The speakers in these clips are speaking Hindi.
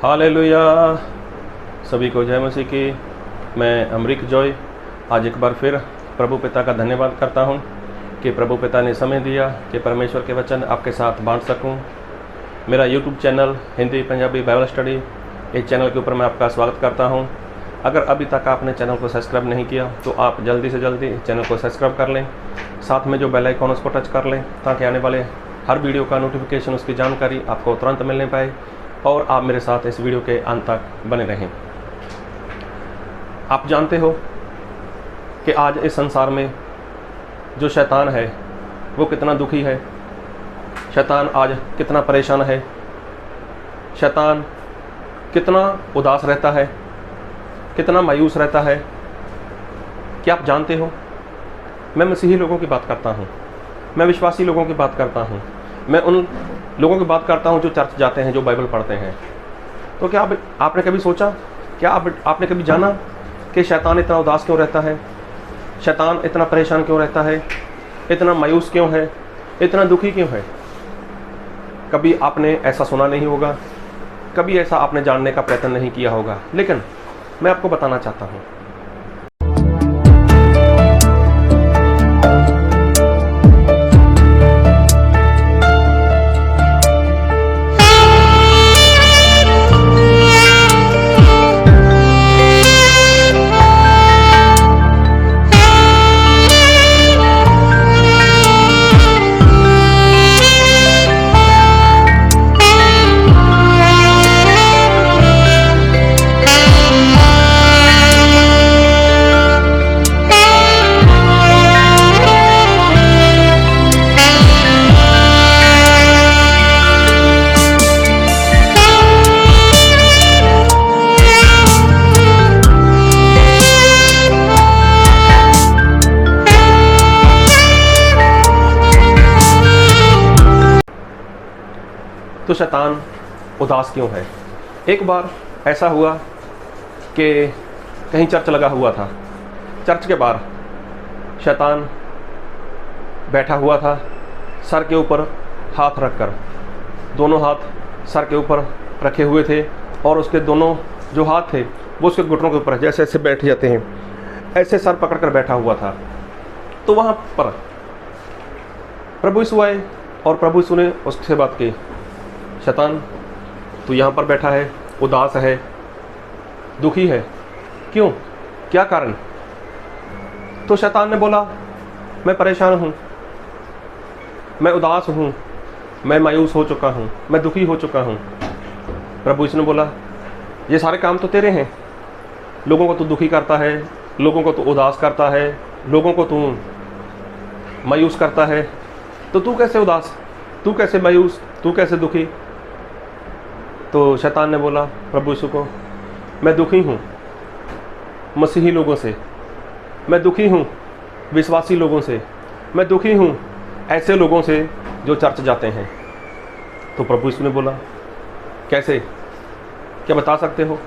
हालेलुया। सभी को जय मसीह की। मैं अमरीक जॉय आज एक बार फिर प्रभु पिता का धन्यवाद करता हूं कि प्रभु पिता ने समय दिया कि परमेश्वर के वचन आपके साथ बांट सकूं। मेरा YouTube channel Hindi Punjabi Bible study, इस चैनल के ऊपर मैं आपका स्वागत करता हूं। अगर अभी तक आपने चैनल को सब्सक्राइब नहीं किया तो आप जल्दी से जल्दी चैनल को सब्सक्राइब कर लें, साथ में जो बेल आइकन उसको टच कर लें ताकि आने वाले हर वीडियो का नोटिफिकेशन, उसकी जानकारी आपको तुरंत मिलने पाए और आप मेरे साथ इस वीडियो के अंत तक बने रहें। आप जानते हो कि आज इस संसार में जो शैतान है वो कितना दुखी है। शैतान आज कितना परेशान है। शैतान कितना उदास रहता है, कितना मायूस रहता है। क्या आप जानते हो? मैं मसीही लोगों की बात करता हूँ, मैं विश्वासी लोगों की बात करता हूँ, मैं उन लोगों की बात करता हूँ जो चर्च जाते हैं, जो बाइबल पढ़ते हैं। तो क्या आपने कभी सोचा, क्या आपने कभी जाना कि शैतान इतना उदास क्यों रहता है? शैतान इतना परेशान क्यों रहता है? इतना मायूस क्यों है? इतना दुखी क्यों है? कभी आपने ऐसा सुना नहीं होगा, कभी ऐसा आपने जानने का प्रयत्न नहीं किया होगा, लेकिन मैं आपको बताना चाहता हूँ। तो शैतान उदास क्यों है? एक बार ऐसा हुआ कि कहीं चर्च लगा हुआ था। चर्च के बाहर शैतान बैठा हुआ था, सर के ऊपर हाथ रखकर। दोनों हाथ सर के ऊपर रखे हुए थे और उसके दोनों जो हाथ थे वो उसके घुटनों के ऊपर जैसे ऐसे बैठ जाते हैं, ऐसे सर पकड़कर बैठा हुआ था। तो वहाँ पर प्रभु यीशु आए और प्रभु यीशु ने उससे बात की, शैतान तू यहाँ पर बैठा है, उदास है, दुखी है, क्यों, क्या कारण? तो शैतान ने बोला, मैं परेशान हूँ, मैं उदास हूँ, मैं मायूस हो चुका हूँ, मैं दुखी हो चुका हूँ। प्रभु यीशु ने बोला, ये सारे काम तो तेरे हैं। लोगों को तू दुखी करता है, लोगों को तू उदास करता है, लोगों को तू मायूस करता है, तो तू कैसे उदास, तू कैसे मायूस, तू कैसे दुखी? तो शैतान ने बोला प्रभु यीशु को, मैं दुखी हूँ मसीही लोगों से, मैं दुखी हूँ विश्वासी लोगों से, मैं दुखी हूँ ऐसे लोगों से जो चर्च जाते हैं। तो प्रभु यीशु ने बोला, कैसे, क्या बता सकते हो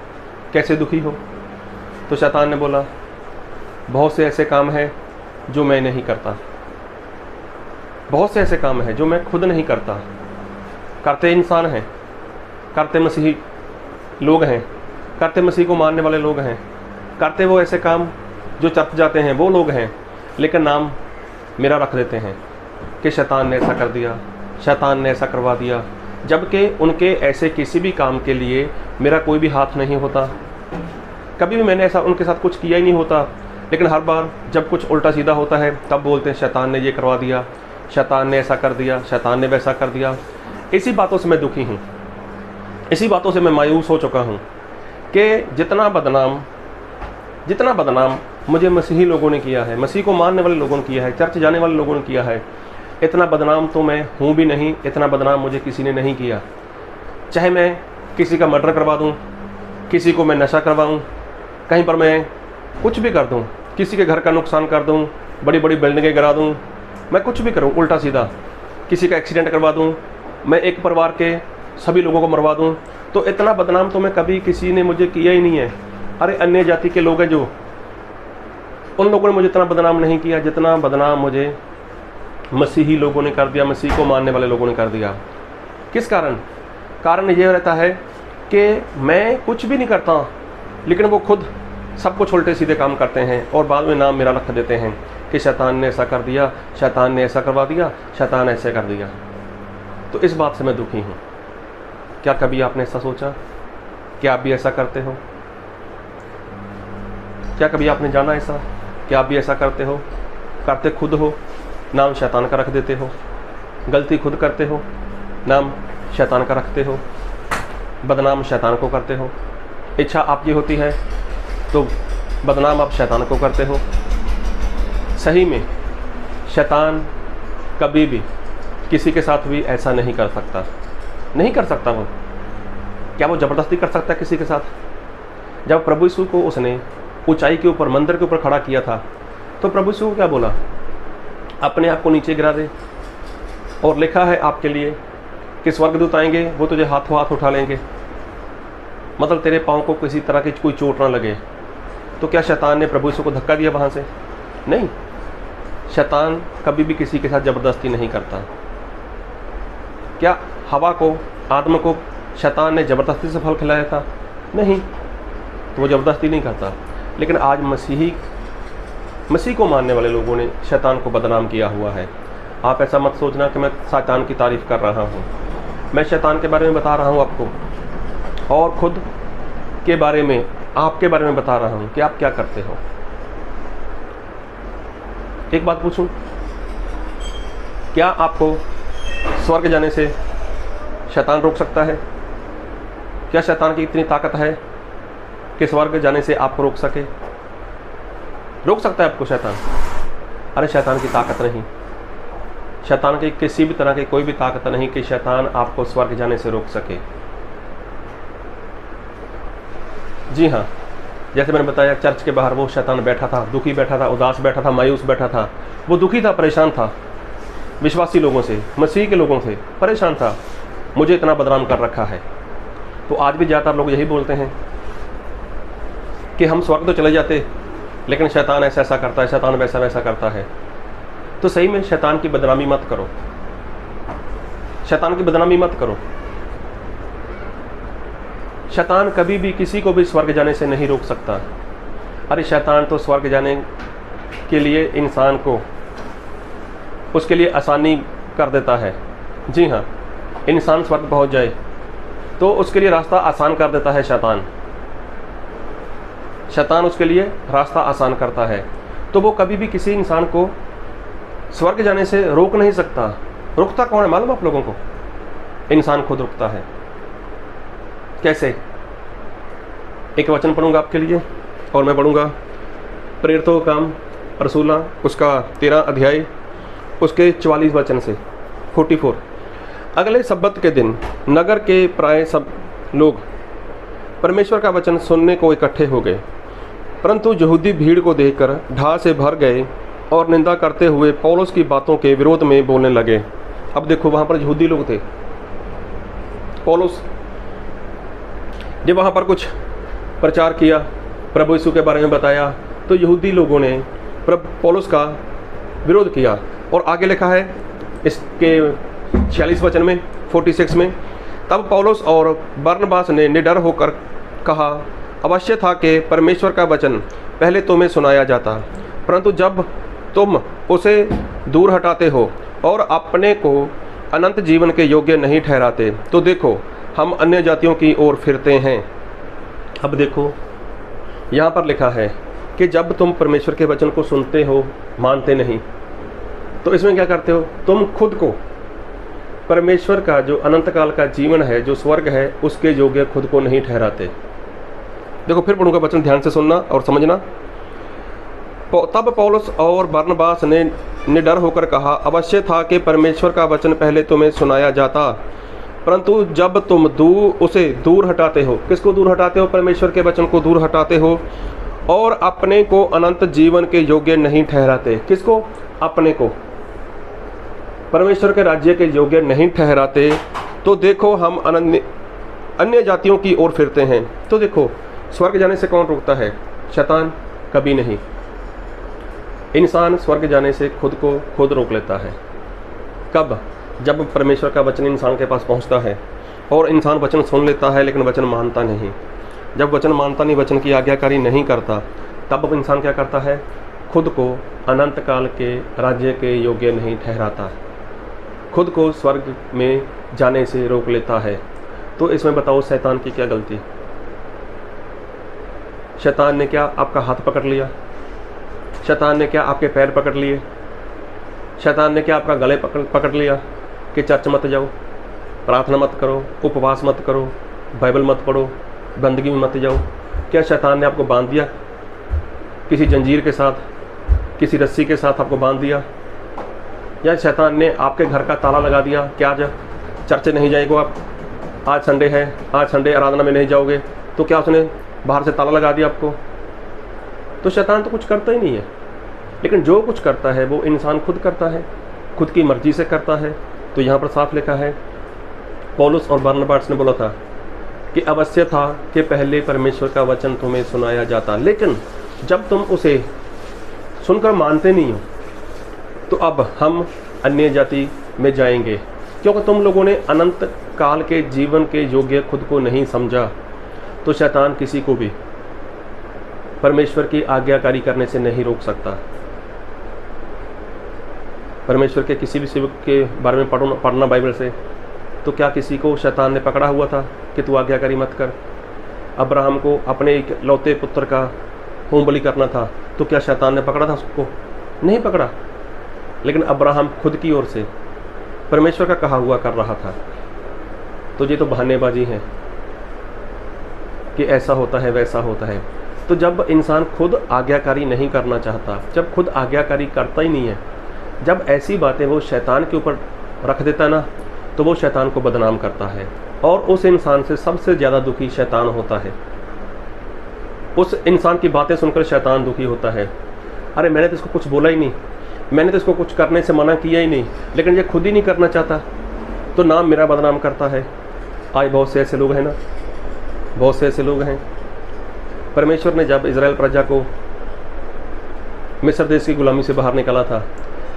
कैसे दुखी हो? तो शैतान ने बोला, बहुत से ऐसे काम हैं जो मैं नहीं करता, बहुत से ऐसे काम हैं जो मैं खुद नहीं करता। करते इंसान हैं, करते मसीही लोग हैं, करते मसीह को मानने वाले लोग हैं, करते वो ऐसे काम जो चर्च जाते हैं वो लोग हैं, लेकिन नाम मेरा रख देते हैं कि शैतान ने ऐसा कर दिया, शैतान ने ऐसा करवा दिया, जबकि उनके ऐसे किसी भी काम के लिए मेरा कोई भी हाथ नहीं होता। कभी भी मैंने ऐसा उनके साथ कुछ किया ही नहीं होता, लेकिन हर बार जब कुछ उल्टा सीधा होता है तब बोलते हैं शैतान ने ये करवा दिया, शैतान ने ऐसा कर दिया, शैतान ने वैसा कर दिया। इसी बातों से मैं दुखी हूँ, इसी बातों से मैं मायूस हो चुका हूँ कि जितना बदनाम मुझे मसीही लोगों ने किया है, मसीह को मानने वाले लोगों ने किया है, चर्च जाने वाले लोगों ने किया है, इतना बदनाम तो मैं हूँ भी नहीं, इतना बदनाम मुझे किसी ने नहीं किया। चाहे मैं किसी का मर्डर करवा दूँ, किसी को मैं नशा करवाऊँ, कहीं पर मैं कुछ भी कर दूँ, किसी के घर का नुकसान कर दूँ, बड़ी बड़ी बिल्डिंगें गिरा दूँ, मैं कुछ भी करूँ उल्टा सीधा, किसी का एक्सीडेंट करवा दूँ, मैं एक परिवार के सभी लोगों को मरवा दूँ, तो इतना बदनाम तो मैं कभी किसी ने मुझे किया ही नहीं है। अरे अन्य जाति के लोग हैं जो, उन लोगों ने मुझे इतना बदनाम नहीं किया जितना बदनाम मुझे मसीही लोगों ने कर दिया, मसीह को मानने वाले लोगों ने कर दिया। किस कारण? कारण ये रहता है कि मैं कुछ भी नहीं करता, लेकिन वो खुद सब कुछ उल्टे सीधे काम करते हैं और बाद में नाम मेरा रख देते हैं कि शैतान ने ऐसा कर दिया, शैतान ने ऐसा करवा दिया, शैतान ऐसे कर दिया। तो इस बात से मैं दुखी हूँ। क्या कभी आपने ऐसा सोचा कि आप भी ऐसा करते हो? क्या कभी आपने जाना ऐसा कि आप भी ऐसा करते हो? करते खुद हो, नाम शैतान का रख देते हो। गलती खुद करते हो, नाम शैतान का रखते हो। बदनाम शैतान को करते हो। इच्छा आपकी होती है तो बदनाम आप शैतान को करते हो। सही में शैतान कभी भी किसी के साथ भी ऐसा नहीं कर सकता, नहीं कर सकता। वो क्या वो ज़बरदस्ती कर सकता है किसी के साथ? जब प्रभु यीशु को उसने ऊंचाई के ऊपर, मंदिर के ऊपर खड़ा किया था, तो प्रभु यीशु को क्या बोला? अपने आप को नीचे गिरा दे, और लिखा है आपके लिए कि स्वर्गदूत आएंगे, वो तुझे हाथों हाथ उठा लेंगे। मतलब तेरे पाँव को किसी तरह की कोई चोट ना लगे। तो क्या शैतान ने प्रभु यीशु को धक्का दिया वहाँ से? नहीं। शैतान कभी भी किसी के साथ ज़बरदस्ती नहीं करता। क्या हवा को, आदम को शैतान ने ज़बरदस्ती से फल खिलाया था? नहीं, तो वो ज़बरदस्ती नहीं करता। लेकिन आज मसीह को मानने वाले लोगों ने शैतान को बदनाम किया हुआ है। आप ऐसा मत सोचना कि मैं शैतान की तारीफ़ कर रहा हूँ। मैं शैतान के बारे में बता रहा हूँ आपको, और खुद के बारे में, आपके बारे में बता रहा हूँ कि आप क्या करते हो। एक बात पूछूं, क्या आपको स्वर्ग जाने से शैतान रोक सकता है? क्या शैतान की इतनी ताकत है कि स्वर्ग जाने से आपको रोक सके? रोक सकता है आपको शैतान? अरे शैतान की ताकत नहीं, शैतान की किसी भी तरह की कोई भी ताकत नहीं कि शैतान आपको स्वर्ग जाने से रोक सके। जी हाँ, जैसे मैंने बताया, चर्च के बाहर वो शैतान बैठा था, दुखी बैठा था, उदास बैठा था, मायूस बैठा था। वो दुखी था, परेशान था विश्वासी लोगों से, मसीह के लोगों से परेशान था। मुझे इतना बदनाम कर रखा है। तो आज भी ज़्यादातर लोग यही बोलते हैं कि हम स्वर्ग तो चले जाते, लेकिन शैतान ऐसा ऐसा करता है, शैतान वैसा वैसा करता है। तो सही में शैतान की बदनामी मत करो, शैतान की बदनामी मत करो। शैतान कभी भी किसी को भी स्वर्ग जाने से नहीं रोक सकता। अरे शैतान तो स्वर्ग जाने के लिए इंसान को, उसके लिए आसानी कर देता है। जी हाँ, इंसान स्वर्ग पहुंच जाए तो उसके लिए रास्ता आसान कर देता है शैतान उसके लिए रास्ता आसान करता है। तो वो कभी भी किसी इंसान को स्वर्ग जाने से रोक नहीं सकता। रुकता कौन है मालूम आप लोगों को? इंसान खुद रुकता है। कैसे? एक वचन पढ़ूंगा आपके लिए, और मैं पढ़ूंगा प्रेरितों का काम रसूला उसका 13 अध्याय उसके 44 वचन से 44। अगले सब्बत के दिन नगर के प्राय सब लोग परमेश्वर का वचन सुनने को इकट्ठे हो गए, परंतु यहूदी भीड़ को देखकर ढा से भर गए और निंदा करते हुए पौलुस की बातों के विरोध में बोलने लगे। अब देखो, वहाँ पर यहूदी लोग थे। पौलुस जब वहाँ पर कुछ प्रचार किया, प्रभु यीशु के बारे में बताया, तो यहूदी लोगों ने पौलुस का विरोध किया। और आगे लिखा है इसके 46 वचन में 46 में, तब पौलुस और बरनबास ने निडर होकर कहा, अवश्य था कि परमेश्वर का वचन पहले तुम्हें सुनाया जाता, परंतु जब तुम उसे दूर हटाते हो और अपने को अनंत जीवन के योग्य नहीं ठहराते, तो देखो हम अन्य जातियों की ओर फिरते हैं। अब देखो, यहाँ पर लिखा है कि जब तुम परमेश्वर के वचन को सुनते हो, मानते नहीं, तो इसमें क्या करते हो? तुम खुद को परमेश्वर का जो अनंत काल का जीवन है, जो स्वर्ग है, उसके योग्य खुद को नहीं ठहराते। देखो फिर पढ़ूंगा वचन, ध्यान से सुनना और समझना। तब पौलुस और बरनबास ने निडर होकर कहा, अवश्य था कि परमेश्वर का वचन पहले तुम्हें सुनाया जाता, परंतु जब तुम उसे दूर हटाते हो। किसको दूर हटाते हो? परमेश्वर के वचन को दूर हटाते हो और अपने को अनंत जीवन के योग्य नहीं ठहराते। किसको? अपने को परमेश्वर के राज्य के योग्य नहीं ठहराते, तो देखो हम अन्य जातियों की ओर फिरते हैं। तो देखो, स्वर्ग जाने से कौन रोकता है? शैतान कभी नहीं। इंसान स्वर्ग जाने से खुद को खुद रोक लेता है। कब? जब परमेश्वर का वचन इंसान के पास पहुंचता है और इंसान वचन सुन लेता है लेकिन वचन मानता नहीं। जब वचन मानता नहीं, वचन की आज्ञाकारी नहीं करता, तब इंसान क्या करता है? खुद को अनंत काल के राज्य के योग्य नहीं ठहराता, खुद को स्वर्ग में जाने से रोक लेता है। तो इसमें बताओ शैतान की क्या गलती? शैतान ने क्या आपका हाथ पकड़ लिया? शैतान ने क्या आपके पैर पकड़ लिए? शैतान ने क्या आपका गले पकड़ लिया कि चर्च मत जाओ, प्रार्थना मत करो, उपवास मत करो, बाइबल मत पढ़ो, बंदगी में मत जाओ? क्या शैतान ने आपको बांध दिया किसी जंजीर के साथ, किसी रस्सी के साथ आपको बांध दिया? या शैतान ने आपके घर का ताला लगा दिया कि आज चर्च नहीं जाएगा आप, आज संडे है, आज संडे आराधना में नहीं जाओगे? तो क्या उसने बाहर से ताला लगा दिया आपको? तो शैतान तो कुछ करता ही नहीं है, लेकिन जो कुछ करता है वो इंसान खुद करता है, खुद की मर्जी से करता है। तो यहाँ पर साफ लिखा है, पौलुस और बरनबास ने बोला था कि अवश्य था कि पहले परमेश्वर का वचन तुम्हें सुनाया जाता, लेकिन जब तुम उसे सुनकर मानते नहीं हो तो अब हम अन्य जाति में जाएंगे, क्योंकि तुम लोगों ने अनंत काल के जीवन के योग्य खुद को नहीं समझा। तो शैतान किसी को भी परमेश्वर की आज्ञाकारी करने से नहीं रोक सकता। परमेश्वर के किसी भी सेवक के बारे में पढ़ना बाइबल से, तो क्या किसी को शैतान ने पकड़ा हुआ था कि तू आज्ञाकारी मत कर? अब्राहम को अपने एक लौते पुत्र का होम बलि करना था, तो क्या शैतान ने पकड़ा था उसको? नहीं पकड़ा। लेकिन अब्राहम खुद की ओर से परमेश्वर का कहा हुआ कर रहा था। तो ये तो बहानेबाजी है कि ऐसा होता है वैसा होता है। तो जब इंसान खुद आज्ञाकारी नहीं करना चाहता, जब खुद आज्ञाकारी करता ही नहीं है, जब ऐसी बातें वो शैतान के ऊपर रख देता ना, तो वो शैतान को बदनाम करता है। और उस इंसान से सबसे ज़्यादा दुखी शैतान होता है। उस इंसान की बातें सुनकर शैतान दुखी होता है। अरे मैंने तो इसको कुछ बोला ही नहीं, मैंने तो इसको कुछ करने से मना किया ही नहीं, लेकिन ये खुद ही नहीं करना चाहता, तो नाम मेरा बदनाम करता है। आज बहुत से ऐसे लोग हैं ना, बहुत से ऐसे लोग हैं। परमेश्वर ने जब इजराइल प्रजा को मिस्र देश की गुलामी से बाहर निकाला था,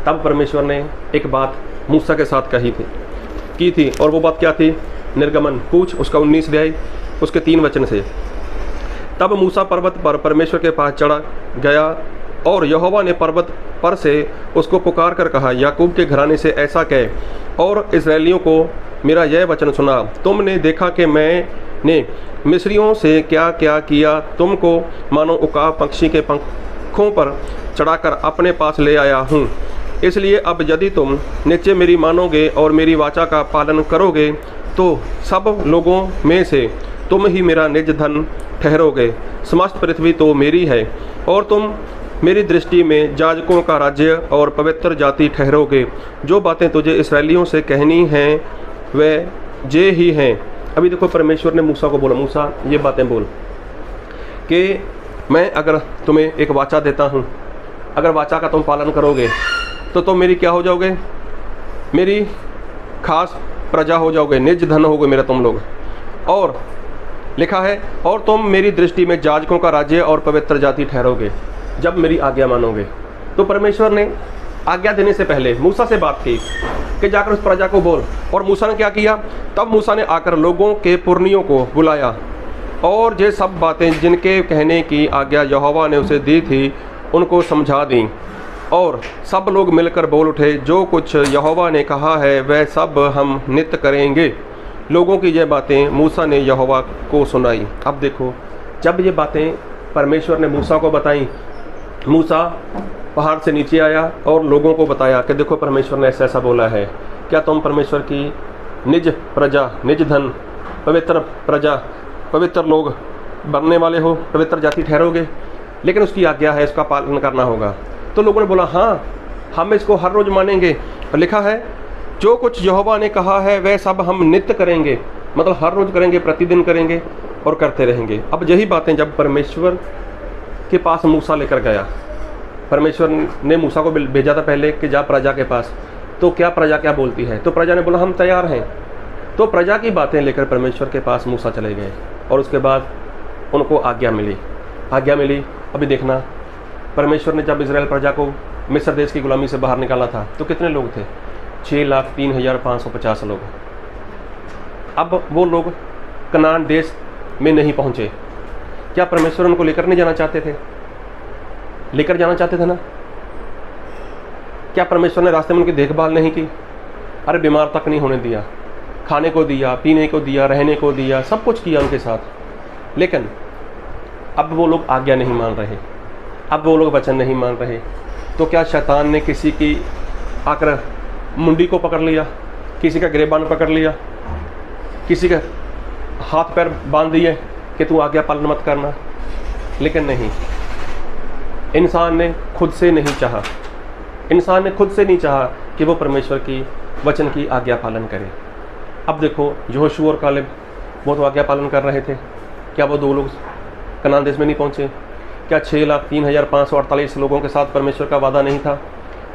तब परमेश्वर ने एक बात मूसा के साथ की थी। और वो बात क्या थी? निर्गमन कूच उसका 19 अध्याय उसके 3 वचन से, तब मूसा पर्वत पर परमेश्वर के पास चढ़ा गया और यहोवा ने पर्वत पर से उसको पुकार कर कहा, याकूब के घराने से ऐसा कह और इस्राएलियों को मेरा यह वचन सुना, तुमने देखा कि मैंने मिस्रियों से क्या क्या किया, तुमको मानो उकाब पक्षी के पंखों पर चढ़ाकर अपने पास ले आया हूँ। इसलिए अब यदि तुम निश्चय मेरी मानोगे और मेरी वाचा का पालन करोगे, तो सब लोगों में से तुम ही मेरा निज धन ठहरोगे। समस्त पृथ्वी तो मेरी है और तुम मेरी दृष्टि में याजकों का राज्य और पवित्र जाति ठहरोगे। जो बातें तुझे इस्राएलियों से कहनी हैं वे ये ही हैं। अभी देखो परमेश्वर ने मूसा को बोला, मूसा ये बातें बोल कि मैं अगर तुम्हें एक वाचा देता हूँ, अगर वाचा का तुम पालन करोगे तो तुम मेरी क्या हो जाओगे? मेरी खास प्रजा हो जाओगे, निज धन होगे मेरा तुम लोग। और लिखा है और तुम मेरी दृष्टि में याजकों का राज्य और पवित्र जाति ठहरोगे जब मेरी आज्ञा मानोगे। तो परमेश्वर ने आज्ञा देने से पहले मूसा से बात की कि जाकर उस प्रजा को बोल। और मूसा ने क्या किया? तब मूसा ने आकर लोगों के पुरनियों को बुलाया और ये सब बातें जिनके कहने की आज्ञा यहोवा ने उसे दी थी उनको समझा दी। और सब लोग मिलकर बोल उठे, जो कुछ यहोवा ने कहा है वह सब हम नित्य करेंगे। लोगों की ये बातें मूसा ने यहोवा को सुनाई। अब देखो, जब ये बातें परमेश्वर ने मूसा को बताई, मूसा पहाड़ से नीचे आया और लोगों को बताया कि देखो परमेश्वर ने ऐसा ऐसा बोला है, क्या तुम परमेश्वर की निज प्रजा, निज धन, पवित्र प्रजा, पवित्र लोग बनने वाले हो, पवित्र जाति ठहरोगे? लेकिन उसकी आज्ञा है, इसका पालन करना होगा। तो लोगों ने बोला हाँ, हम इसको हर रोज़ मानेंगे। और लिखा है जो कुछ यहोवा ने कहा है वह सब हम नित्य करेंगे, मतलब हर रोज़ करेंगे, प्रतिदिन करेंगे और करते रहेंगे। अब यही बातें जब परमेश्वर के पास मूसा लेकर गया, परमेश्वर ने मूसा को भेजा था पहले कि जा प्रजा के पास, तो क्या प्रजा क्या बोलती है? तो प्रजा ने बोला हम तैयार हैं। तो प्रजा की बातें लेकर परमेश्वर के पास मूसा चले गए और उसके बाद उनको आज्ञा मिली। अभी देखना, परमेश्वर ने जब इजराइल प्रजा को मिस्र देश की गुलामी से बाहर निकाला था तो कितने लोग थे? 6,03,550 लोग। अब वो लोग कनान देश में नहीं पहुँचे। क्या परमेश्वर उनको लेकर नहीं जाना चाहते थे? लेकर जाना चाहते थे ना। क्या परमेश्वर ने रास्ते में उनकी देखभाल नहीं की? अरे बीमार तक नहीं होने दिया, खाने को दिया, पीने को दिया, रहने को दिया, सब कुछ किया उनके साथ। लेकिन अब वो लोग आज्ञा नहीं मान रहे, अब वो लोग वचन नहीं मान रहे। तो क्या शैतान ने किसी की आकर मुंडी को पकड़ लिया, किसी का गिरेबान पकड़ लिया, किसी का हाथ पैर बांध दिए कि तू आज्ञा पालन मत करना? लेकिन नहीं, इंसान ने खुद से नहीं चाहा, इंसान ने खुद से नहीं चाहा कि वो परमेश्वर की वचन की आज्ञा पालन करे। अब देखो यहोशू और कालेब, वो तो आज्ञा पालन कर रहे थे। क्या वो दो लोग कनान देश में नहीं पहुँचे? क्या 6,03,548 लोगों के साथ परमेश्वर का वादा नहीं था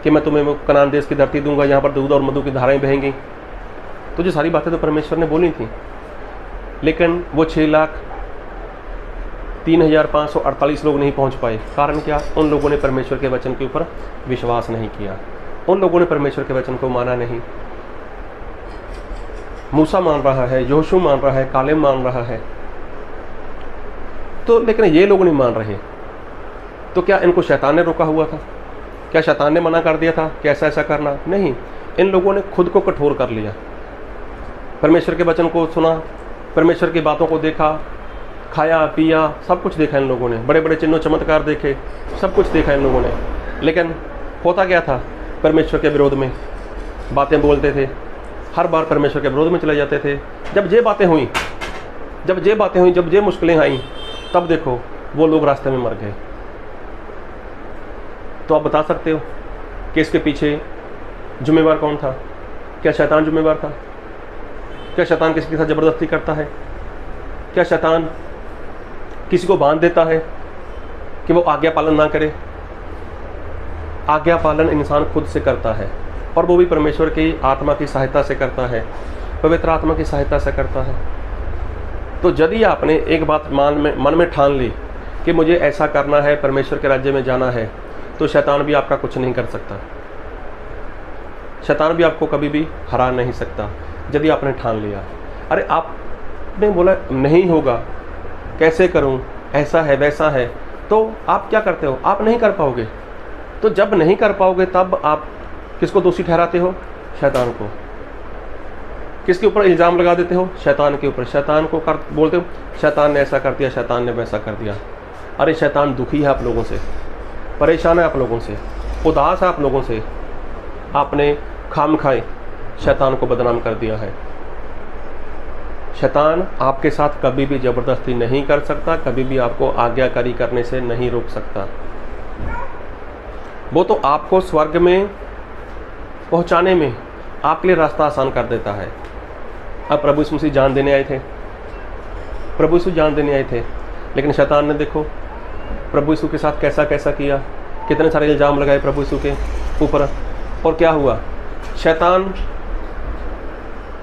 कि मैं तुम्हें वो कनान देश की धरती दूंगा, यहाँ पर दूध और मधु की धाराएं बहेंगी? तो जो सारी बातें तो परमेश्वर ने बोली थी, लेकिन वो 6,03,548 लोग नहीं पहुँच पाए। कारण क्या? उन लोगों ने परमेश्वर के वचन के ऊपर विश्वास नहीं किया, उन लोगों ने परमेश्वर के वचन को माना नहीं। मूसा मान रहा है, यहोशू मान रहा है, कालेब मान रहा है, तो लेकिन ये लोग नहीं मान रहे। तो क्या इनको शैतान ने रोका हुआ था? क्या शैतान ने मना कर दिया था कि ऐसा ऐसा करना? नहीं, इन लोगों ने खुद को कठोर कर लिया। परमेश्वर के वचन को सुना, परमेश्वर की बातों को देखा, खाया पिया, सब कुछ देखा इन लोगों ने, बड़े बड़े चिन्ह चमत्कार देखे, सब कुछ देखा इन लोगों ने। लेकिन होता क्या था? परमेश्वर के विरोध में बातें बोलते थे, हर बार परमेश्वर के विरोध में चले जाते थे। जब ये बातें हुई, जब ये मुश्किलें आई, तब देखो वो लोग रास्ते में मर गए। तो आप बता सकते हो कि इसके पीछे जिम्मेवार कौन था? क्या शैतान जिम्मेवार था? क्या शैतान किसी के साथ ज़बरदस्ती करता है? क्या शैतान किसी को बांध देता है कि वो आज्ञा पालन ना करे? आज्ञा पालन इंसान खुद से करता है, और वो भी परमेश्वर की आत्मा की सहायता से करता है, पवित्र आत्मा की सहायता से करता है। तो यदि आपने एक बात मन में ठान ली कि मुझे ऐसा करना है, परमेश्वर के राज्य में जाना है, तो शैतान भी आपका कुछ नहीं कर सकता, शैतान भी आपको कभी भी हरा नहीं सकता यदि आपने ठान लिया। अरे आपने बोला नहीं होगा, कैसे करूं, ऐसा है वैसा है, तो आप क्या करते हो? आप नहीं कर पाओगे। तो जब नहीं कर पाओगे तब आप किसको दोषी ठहराते हो? शैतान को। किसके ऊपर इल्ज़ाम लगा देते हो? शैतान के ऊपर। शैतान को बोलते हो शैतान ने ऐसा कर दिया, शैतान ने वैसा कर दिया। अरे शैतान दुखी है आप लोगों से, परेशान है आप लोगों से, उदास है आप लोगों से। आपने खाम खाए शैतान को बदनाम कर दिया है। शैतान आपके साथ कभी भी ज़बरदस्ती नहीं कर सकता, कभी भी आपको आज्ञाकारी करने से नहीं रोक सकता। वो तो आपको स्वर्ग में पहुंचाने में आपके लिए रास्ता आसान कर देता है। अब प्रभु यीशु मसीह जान देने आए थे, प्रभु यीशु जान देने आए थे, लेकिन शैतान ने देखो प्रभु यीशु के साथ कैसा कैसा किया, कितने सारे इल्ज़ाम लगाए प्रभु यीशु के ऊपर। और क्या हुआ? शैतान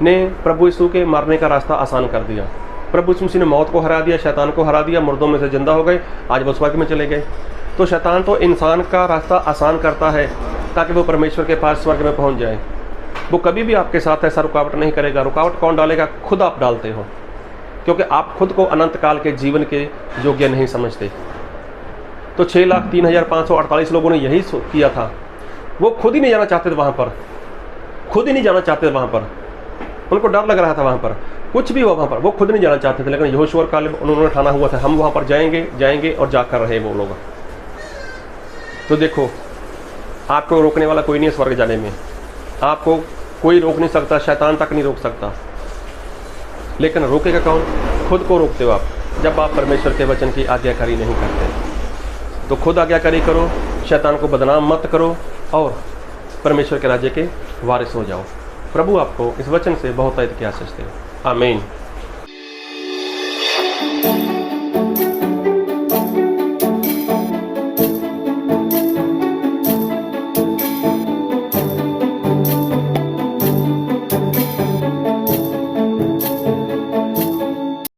ने प्रभु यीशु के मारने का रास्ता आसान कर दिया। प्रभु यीशु मसीह ने मौत को हरा दिया, शैतान को हरा दिया, मुर्दों में से जिंदा हो गए, आज वो स्वर्ग में चले गए। तो शैतान तो इंसान का रास्ता आसान करता है ताकि वो परमेश्वर के पास स्वर्ग में पहुंच जाए। वो कभी भी आपके साथ ऐसा रुकावट नहीं करेगा। रुकावट कौन डालेगा? खुद आप डालते हो, क्योंकि आप खुद को अनंत काल के जीवन के योग्य नहीं समझते। तो 6,03,548 लोगों ने यही किया था। वो खुद ही नहीं जाना चाहते थे वहाँ पर, खुद ही नहीं जाना चाहते थे वहाँ पर, उनको डर लग रहा था वहाँ पर, कुछ भी हुआ वहाँ पर वो खुद नहीं जाना चाहते थे। लेकिन यहोशू और कालेब उन्होंने ठाना हुआ था हम वहाँ पर जाएंगे और जाकर रहे वो लोग। तो देखो आपको रोकने वाला कोई नहीं है स्वर्ग जाने में, आपको कोई रोक नहीं सकता, शैतान तक नहीं रोक सकता। लेकिन रोकेगा कौन? खुद को रोकते हो आप, जब आप परमेश्वर के वचन की आज्ञाकारी नहीं करते। तो खुद आज्ञाकारी करो, शैतान को बदनाम मत करो और परमेश्वर के राज्य के वारिस हो जाओ। प्रभु आपको इस वचन से बहुत आशीष दे। आमीन।